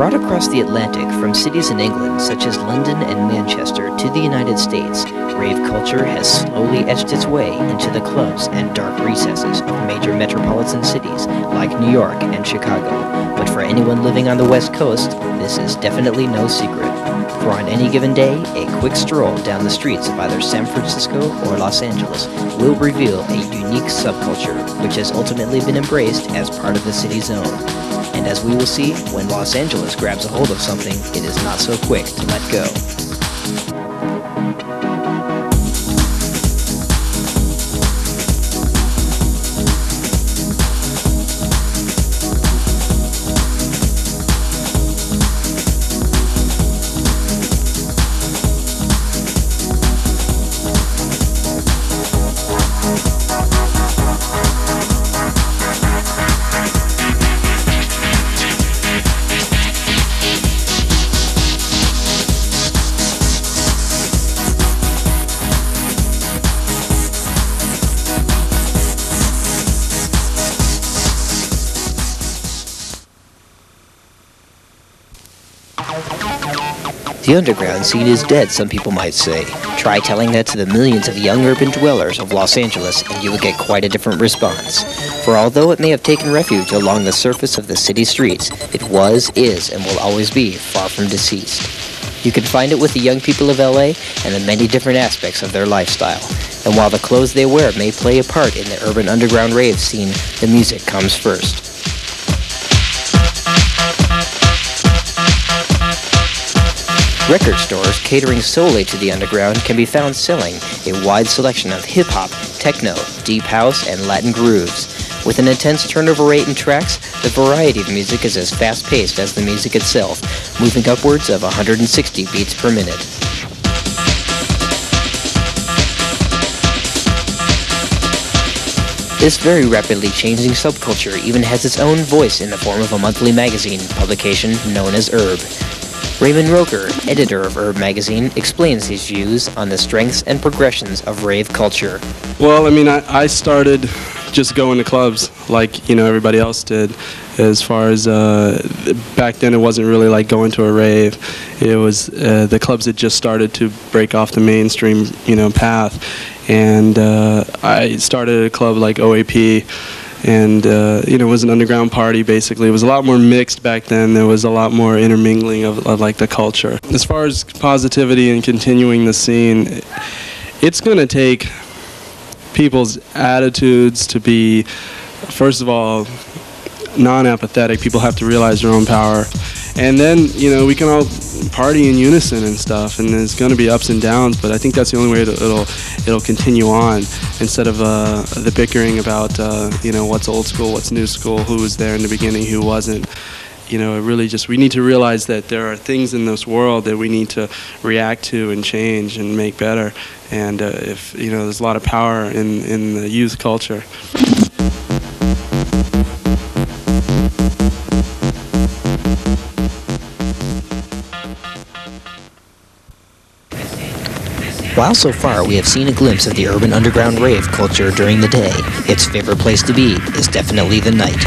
Brought across the Atlantic from cities in England such as London and Manchester to the United States, rave culture has slowly etched its way into the clubs and dark recesses of major metropolitan cities like New York and Chicago. But for anyone living on the West Coast, this is definitely no secret. For on any given day, a quick stroll down the streets of either San Francisco or Los Angeles will reveal a unique subculture which has ultimately been embraced as part of the city's own. And as we will see, when Los Angeles grabs a hold of something, it is not so quick to let go. The underground scene is dead, some people might say. Try telling that to the millions of young urban dwellers of Los Angeles and you will get quite a different response. For although it may have taken refuge along the surface of the city streets, it was, is, and will always be far from deceased. You can find it with the young people of LA and the many different aspects of their lifestyle. And while the clothes they wear may play a part in the urban underground rave scene, the music comes first. Record stores catering solely to the underground can be found selling a wide selection of hip-hop, techno, deep house, and Latin grooves. With an intense turnover rate in tracks, the variety of music is as fast-paced as the music itself, moving upwards of 160 beats per minute. This very rapidly changing subculture even has its own voice in the form of a monthly magazine publication known as Herb. Raymond Roker, editor of Herb magazine, explains his views on the strengths and progressions of rave culture. Well, I mean, I started just going to clubs like, everybody else did. As far as back then, it wasn't really like going to a rave. It was the clubs had just started to break off the mainstream, path. And I started at a club like OAP. And, it was an underground party, basically. It was a lot more mixed back then. There was a lot more intermingling of like, the culture. As far as positivity and continuing the scene, it's going to take people's attitudes to be, first of all, non-apathetic. People have to realize their own power. And then, we can all party in unison and stuff, and there's going to be ups and downs, but I think that's the only way it'll continue on, instead of the bickering about, what's old school, what's new school, who was there in the beginning, who wasn't. It really just, we need to realize that there are things in this world that we need to react to and change and make better. And there's a lot of power in the youth culture. While so far we have seen a glimpse of the urban underground rave culture during the day, its favorite place to be is definitely the night.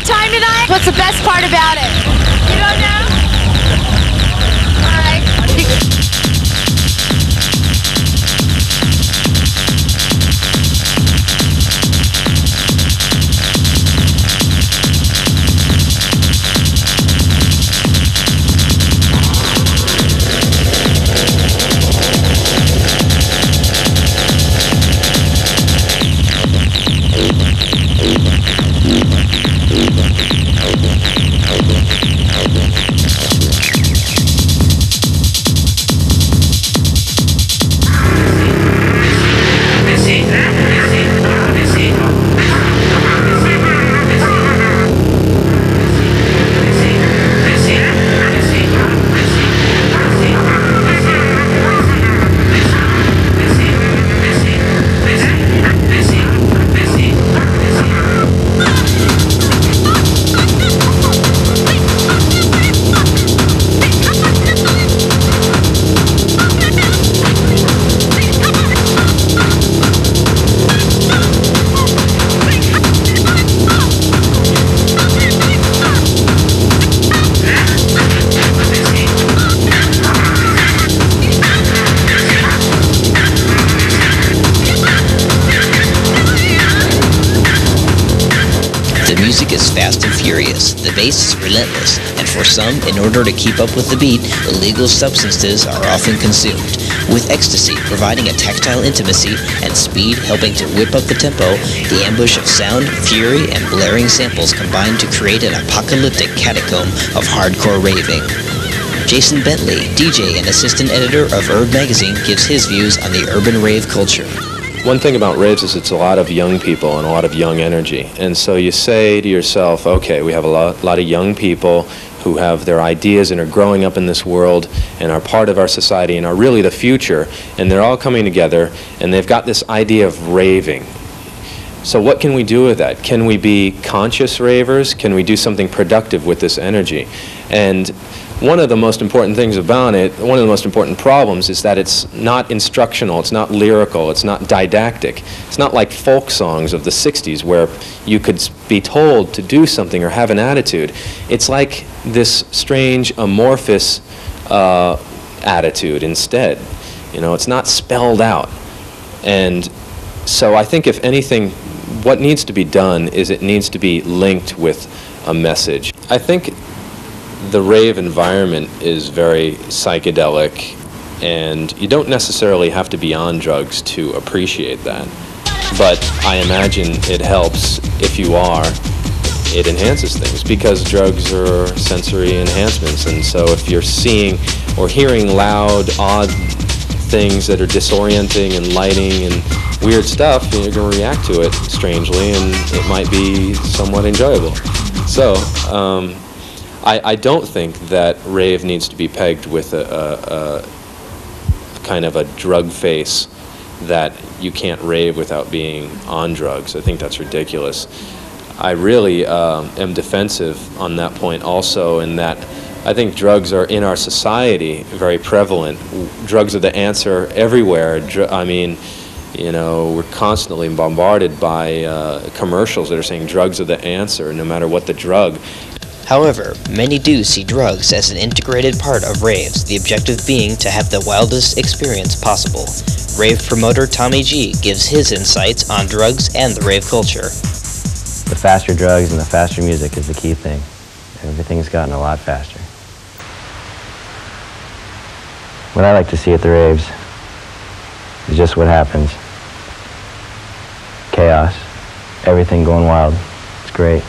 time tonight? What's the best part about it? You don't know? All right. The music is fast and furious, the bass is relentless, and for some, in order to keep up with the beat, illegal substances are often consumed, with Extacy providing a tactile intimacy and speed helping to whip up the tempo. The ambush of sound, fury, and blaring samples combine to create an apocalyptic catacomb of hardcore raving. Jason Bentley, DJ and assistant editor of Urb Magazine, gives his views on the urban rave culture. One thing about raves is it's a lot of young people and a lot of young energy. And so you say to yourself, okay, we have a lot of young people who have their ideas and are growing up in this world and are part of our society and are really the future. And they're all coming together and they've got this idea of raving. So what can we do with that? Can we be conscious ravers? Can we do something productive with this energy? And one of the most important things about it, one of the most important problems is that it's not instructional, it's not lyrical, it's not didactic. It's not like folk songs of the 60s where you could be told to do something or have an attitude. It's like this strange amorphous attitude instead. You know, it's not spelled out. And so I think if anything, what needs to be done is it needs to be linked with a message. I think the rave environment is very psychedelic, and you don't necessarily have to be on drugs to appreciate that. But I imagine it helps if you are. It enhances things because drugs are sensory enhancements, and so if you're seeing or hearing loud, odd things that are disorienting and lighting and weird stuff, you're going to react to it strangely, and it might be somewhat enjoyable. So, I don't think that rave needs to be pegged with a kind of a drug face that you can't rave without being on drugs. I think that's ridiculous. I really am defensive on that point also, in that I think drugs are in our society very prevalent. Drugs are the answer everywhere. I mean, you know, we're constantly bombarded by commercials that are saying drugs are the answer, no matter what the drug. However, many do see drugs as an integrated part of raves, the objective being to have the wildest experience possible. Rave promoter Tommy G gives his insights on drugs and the rave culture. The faster drugs and the faster music is the key thing. Everything's gotten a lot faster. What I like to see at the raves is just what happens. Chaos, everything going wild. It's great.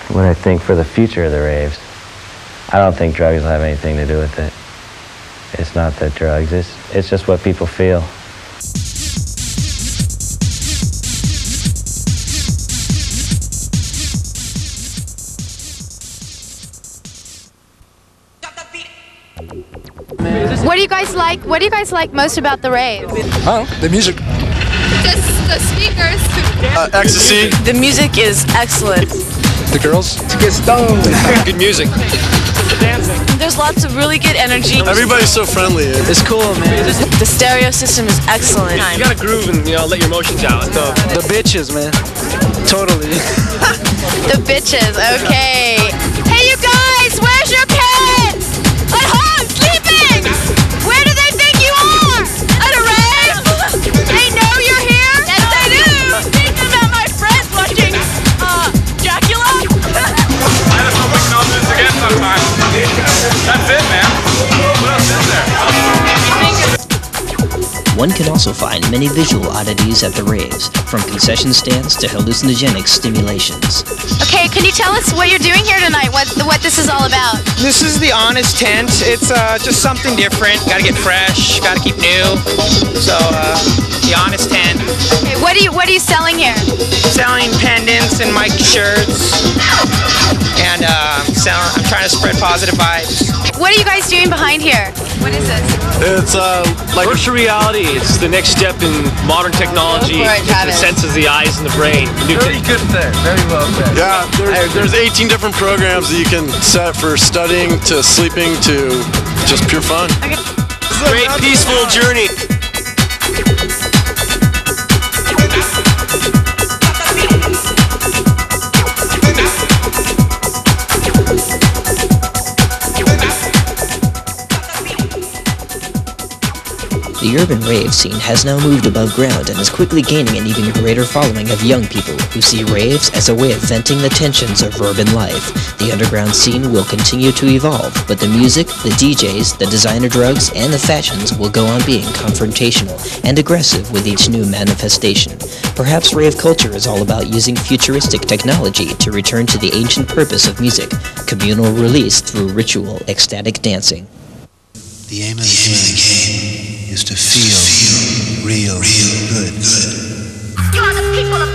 What I think for the future of the raves, I don't think drugs will have anything to do with it. It's not the drugs, it's just what people feel. What do you guys like? What do you guys like most about the rave? The music. Just the speakers. Ecstasy. The music is excellent. The girls. To get stoned. Good music. The dancing. There's lots of really good energy. Everybody's so friendly. It's cool, man. The stereo system is excellent. You gotta groove and, you know, let your emotions out. The bitches, man. Totally. The bitches, okay. Hey, you guys, where's your parents? At home, sleeping. Where do they think you are? At a rave? They know you're here? Yes, they do. Thinking about my friends watching, Dracula? I don't know, we can all do this again sometime. That's it, man. What else is there? One can also find many visual oddities at the raves, from concession stands to hallucinogenic stimulations. Okay, can you tell us what you're doing here tonight? What this is all about? This is the Honest Tent. It's just something different. Gotta get fresh, gotta keep new. So, the Honest Tent. Okay, what are you selling here? Selling pendants and mic shirts. And I'm trying to spread positive vibes. What are you guys doing behind here? What is this? It's like Virtual reality is the next step in modern technology. Go for it, Travis. The senses, the eyes, and the brain. Very good there. Very well said. yeah. There's 18 different programs that you can set for studying to sleeping to just pure fun. Great peaceful journey. The urban rave scene has now moved above ground and is quickly gaining an even greater following of young people who see raves as a way of venting the tensions of urban life. The underground scene will continue to evolve, but the music, the DJs, the designer drugs, and the fashions will go on being confrontational and aggressive with each new manifestation. Perhaps rave culture is all about using futuristic technology to return to the ancient purpose of music, communal release through ritual, ecstatic dancing. The aim of the game is to feel real good. You are the people of